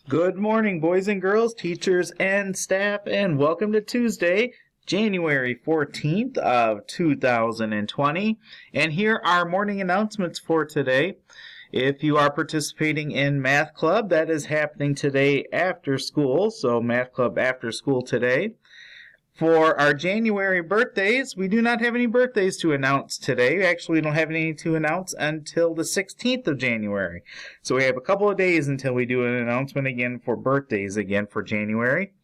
Good morning, boys and girls, teachers and staff, and welcome to Tuesday, January 14th of 2020. And here are morning announcements for today. If you are participating in Math Club, that is happening today after school, so Math Club after school today. For our January birthdays, we do not have any birthdays to announce today. Actually, we don't have any to announce until the 16th of January. So we have a couple of days until we do an announcement again for birthdays again for January.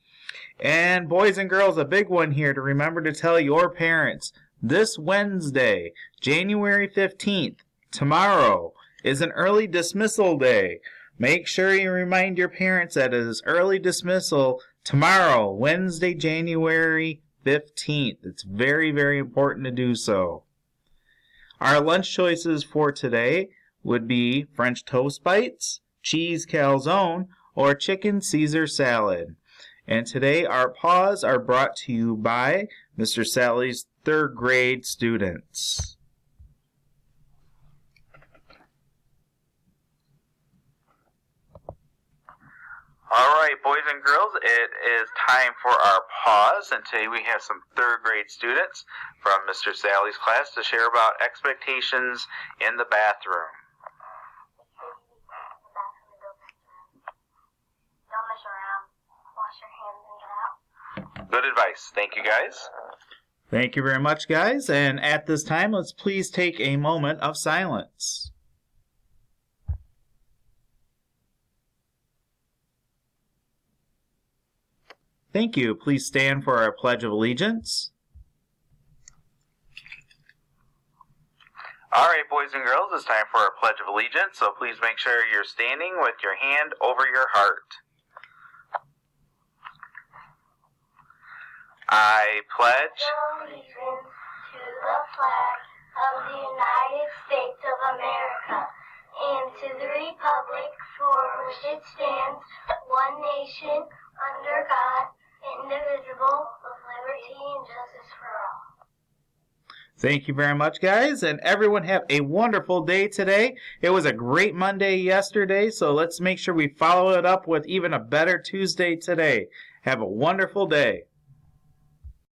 And boys and girls, a big one here to remember to tell your parents. This Wednesday, January 15th, tomorrow, is an early dismissal day. Make sure you remind your parents that it is early dismissal tomorrow, Wednesday, January 15th. It's very, very important to do so. Our lunch choices for today would be French toast bites, cheese calzone, or chicken Caesar salad. And today our paws are brought to you by Mr. Sally's third grade students. All right, boys and girls, it is time for our pause, and today we have some third grade students from Mr. Sally's class to share about expectations in the bathroom. Don't mess around. Wash your hands and get out. Good advice. Thank you, guys. Thank you very much, guys. And at this time, let's please take a moment of silence. Thank you. Please stand for our Pledge of Allegiance. All right, boys and girls, it's time for our Pledge of Allegiance, so please make sure you're standing with your hand over your heart. I pledge Allegiance to the flag of the United States of America and to the republic for which it stands, one nation, under God, indivisible, with liberty and justice for all. Thank you very much, guys, and everyone have a wonderful day today. It was a great Monday yesterday, so let's make sure we follow it up with even a better Tuesday today. Have a wonderful day.